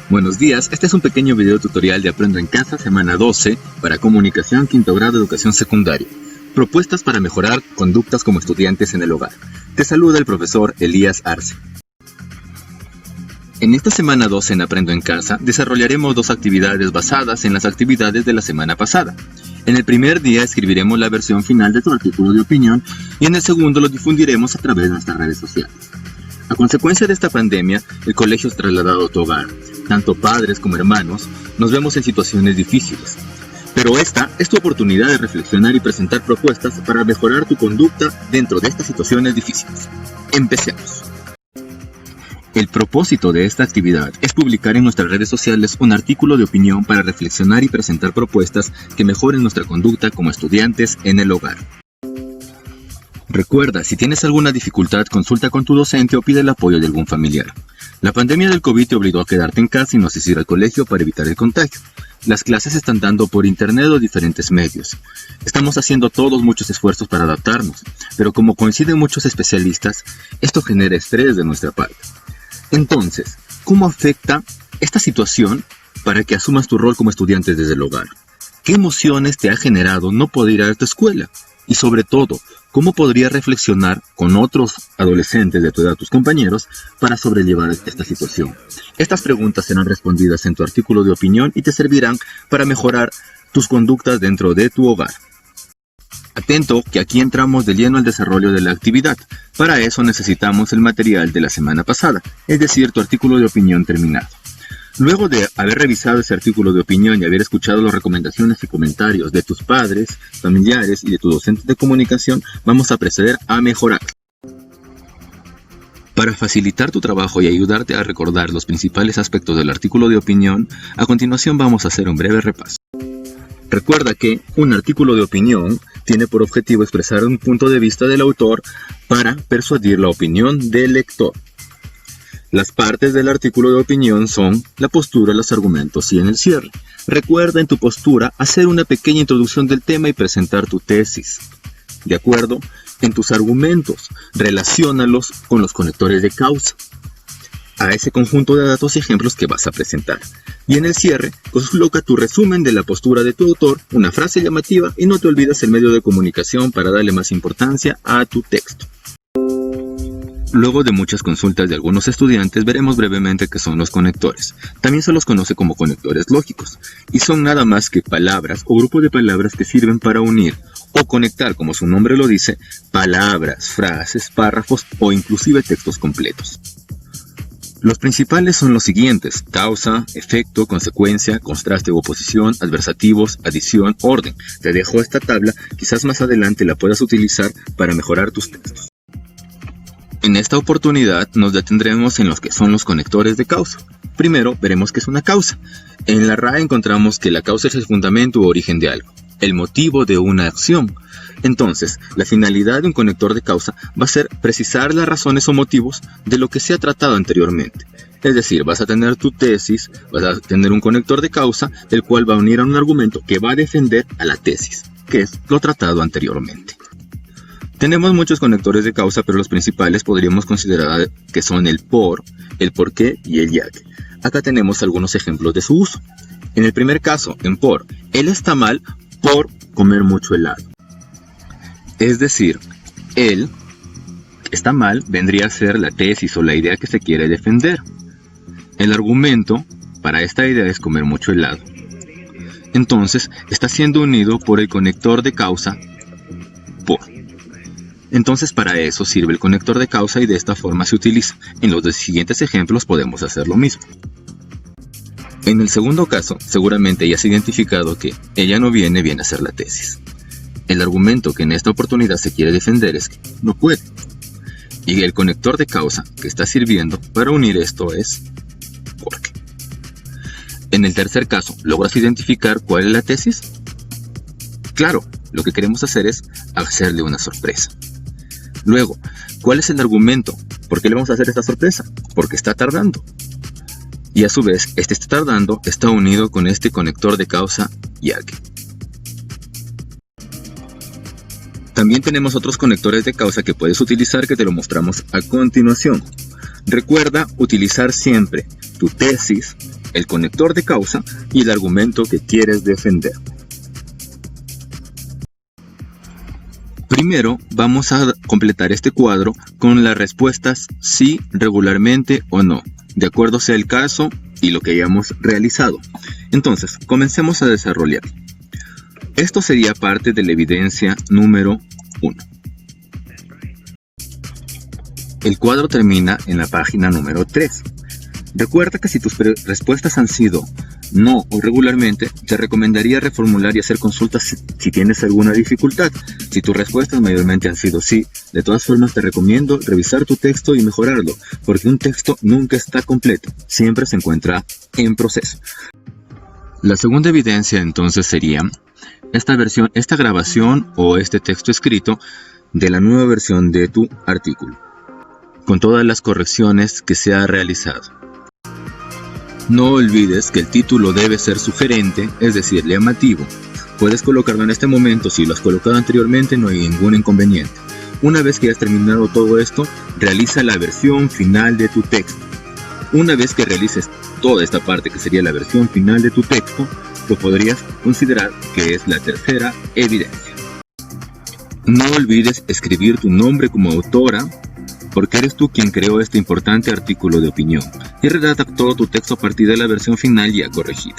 Buenos días, este es un pequeño video tutorial de Aprendo en Casa, semana 12, para Comunicación, quinto grado, educación secundaria. Propuestas para mejorar conductas como estudiantes en el hogar. Te saluda el profesor Elías Arce. En esta semana 12 en Aprendo en Casa, desarrollaremos dos actividades basadas en las actividades de la semana pasada. En el primer día escribiremos la versión final de tu artículo de opinión y en el segundo lo difundiremos a través de nuestras redes sociales. A consecuencia de esta pandemia, el colegio es trasladado a tu hogar. Tanto padres como hermanos nos vemos en situaciones difíciles. Pero esta es tu oportunidad de reflexionar y presentar propuestas para mejorar tu conducta dentro de estas situaciones difíciles. Empecemos. El propósito de esta actividad es publicar en nuestras redes sociales un artículo de opinión para reflexionar y presentar propuestas que mejoren nuestra conducta como estudiantes en el hogar. Recuerda, si tienes alguna dificultad, consulta con tu docente o pide el apoyo de algún familiar. La pandemia del COVID te obligó a quedarte en casa y no asistir al colegio para evitar el contagio. Las clases se están dando por internet o diferentes medios. Estamos haciendo todos muchos esfuerzos para adaptarnos, pero como coinciden muchos especialistas, esto genera estrés de nuestra parte. Entonces, ¿cómo afecta esta situación para que asumas tu rol como estudiante desde el hogar? ¿Qué emociones te ha generado no poder ir a tu escuela? Y sobre todo, ¿cómo podrías reflexionar con otros adolescentes de tu edad, tus compañeros, para sobrellevar esta situación? Estas preguntas serán respondidas en tu artículo de opinión y te servirán para mejorar tus conductas dentro de tu hogar. Atento que aquí entramos de lleno al desarrollo de la actividad. Para eso necesitamos el material de la semana pasada, es decir, tu artículo de opinión terminado. Luego de haber revisado ese artículo de opinión y haber escuchado las recomendaciones y comentarios de tus padres, familiares y de tu docente de comunicación, vamos a proceder a mejorar. Para facilitar tu trabajo y ayudarte a recordar los principales aspectos del artículo de opinión, a continuación vamos a hacer un breve repaso. Recuerda que un artículo de opinión tiene por objetivo expresar un punto de vista del autor para persuadir la opinión del lector. Las partes del artículo de opinión son la postura, los argumentos y en el cierre. Recuerda en tu postura hacer una pequeña introducción del tema y presentar tu tesis. ¿De acuerdo? En tus argumentos, relaciónalos con los conectores de causa, a ese conjunto de datos y ejemplos que vas a presentar. Y en el cierre, coloca tu resumen de la postura de tu autor, una frase llamativa y no te olvides el medio de comunicación para darle más importancia a tu texto. Luego de muchas consultas de algunos estudiantes, veremos brevemente qué son los conectores. También se los conoce como conectores lógicos, y son nada más que palabras o grupo de palabras que sirven para unir o conectar, como su nombre lo dice, palabras, frases, párrafos o inclusive textos completos. Los principales son los siguientes: causa, efecto, consecuencia, contraste u oposición, adversativos, adición, orden. Te dejo esta tabla, quizás más adelante la puedas utilizar para mejorar tus textos. En esta oportunidad nos detendremos en los que son los conectores de causa. Primero veremos qué es una causa. En la RAE encontramos que la causa es el fundamento u origen de algo, el motivo de una acción. Entonces, la finalidad de un conector de causa va a ser precisar las razones o motivos de lo que se ha tratado anteriormente. Es decir, vas a tener tu tesis, vas a tener un conector de causa, el cual va a unir a un argumento que va a defender a la tesis, que es lo tratado anteriormente. Tenemos muchos conectores de causa, pero los principales podríamos considerar que son el por, el por qué y el ya que. Acá tenemos algunos ejemplos de su uso. En el primer caso, en por, él está mal por comer mucho helado. Es decir, él está mal vendría a ser la tesis o la idea que se quiere defender. El argumento para esta idea es comer mucho helado. Entonces, está siendo unido por el conector de causa por. Entonces para eso sirve el conector de causa y de esta forma se utiliza. En los siguientes ejemplos podemos hacer lo mismo. En el segundo caso, seguramente ya has identificado que ella no viene a ser la tesis. El argumento que en esta oportunidad se quiere defender es que no puede. Y el conector de causa que está sirviendo para unir esto es porque. En el tercer caso, ¿logras identificar cuál es la tesis? Claro, lo que queremos hacer es hacerle una sorpresa. Luego, ¿cuál es el argumento? ¿Por qué le vamos a hacer esta sorpresa? Porque está tardando. Y a su vez, este está tardando está unido con este conector de causa ya que. También tenemos otros conectores de causa que puedes utilizar que te lo mostramos a continuación. Recuerda utilizar siempre tu tesis, el conector de causa y el argumento que quieres defender. Primero vamos a completar este cuadro con las respuestas sí, regularmente o no, de acuerdo sea el caso y lo que hayamos realizado. Entonces, comencemos a desarrollar. Esto sería parte de la evidencia número 1. El cuadro termina en la página número 3. Recuerda que si tus respuestas han sido no o regularmente, te recomendaría reformular y hacer consultas si tienes alguna dificultad. Si tus respuestas mayormente han sido sí, de todas formas te recomiendo revisar tu texto y mejorarlo, porque un texto nunca está completo, siempre se encuentra en proceso. La segunda evidencia entonces sería esta grabación o este texto escrito de la nueva versión de tu artículo, con todas las correcciones que se ha realizado. No olvides que el título debe ser sugerente, es decir, llamativo. Puedes colocarlo en este momento, si lo has colocado anteriormente no hay ningún inconveniente. Una vez que hayas terminado todo esto, realiza la versión final de tu texto. Una vez que realices toda esta parte que sería la versión final de tu texto, lo podrías considerar que es la tercera evidencia. No olvides escribir tu nombre como autora, porque eres tú quien creó este importante artículo de opinión, y redacta todo tu texto a partir de la versión final ya corregida.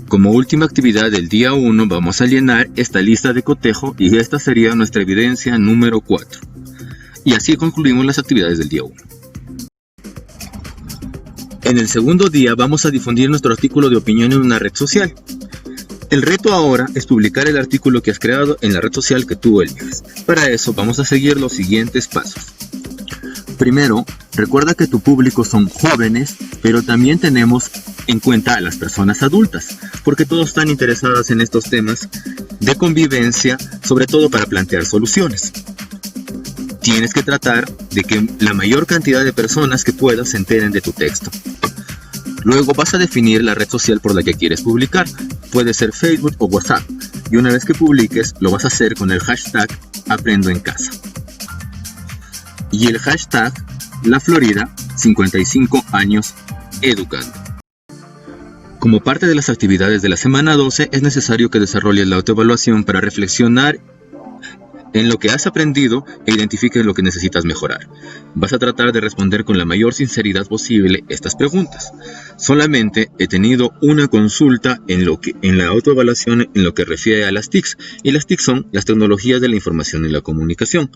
Como última actividad del día 1 vamos a llenar esta lista de cotejo y esta sería nuestra evidencia número 4. Y así concluimos las actividades del día 1. En el segundo día vamos a difundir nuestro artículo de opinión en una red social. El reto ahora es publicar el artículo que has creado en la red social que tú elijas. Para eso vamos a seguir los siguientes pasos. Primero, recuerda que tu público son jóvenes, pero también tenemos en cuenta a las personas adultas, porque todos están interesados en estos temas de convivencia, sobre todo para plantear soluciones. Tienes que tratar de que la mayor cantidad de personas que puedas se enteren de tu texto. Luego vas a definir la red social por la que quieres publicar. Puede ser Facebook o WhatsApp. Y una vez que publiques, lo vas a hacer con el hashtag Aprendo en Casa. Y el hashtag La Florida 55 años educando. Como parte de las actividades de la semana 12, es necesario que desarrolles la autoevaluación para reflexionar en lo que has aprendido e identifiques lo que necesitas mejorar. Vas a tratar de responder con la mayor sinceridad posible estas preguntas. Solamente he tenido una consulta en la autoevaluación en lo que refiere a las TICs, y las TICs son las tecnologías de la información y la comunicación.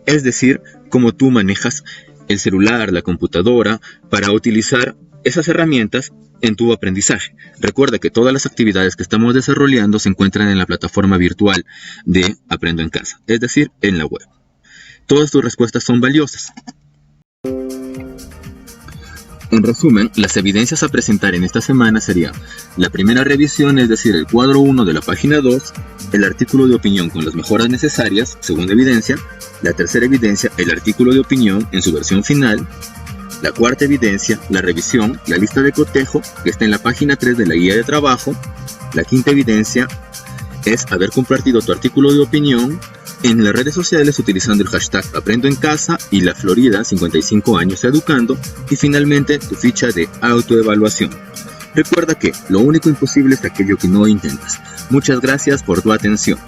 Es decir, cómo tú manejas el celular, la computadora, para utilizar esas herramientas en tu aprendizaje. Recuerda que todas las actividades que estamos desarrollando se encuentran en la plataforma virtual de Aprendo en Casa, es decir, en la web. Todas tus respuestas son valiosas. En resumen, las evidencias a presentar en esta semana serían la primera revisión, es decir, el cuadro 1 de la página 2, el artículo de opinión con las mejoras necesarias, segunda evidencia, la tercera evidencia, el artículo de opinión en su versión final, la cuarta evidencia, la revisión, la lista de cotejo, que está en la página 3 de la guía de trabajo. La quinta evidencia es haber compartido tu artículo de opinión en las redes sociales utilizando el hashtag Aprendo en Casa y La Florida 55 años educando. Y finalmente tu ficha de autoevaluación. Recuerda que lo único imposible es aquello que no intentas. Muchas gracias por tu atención.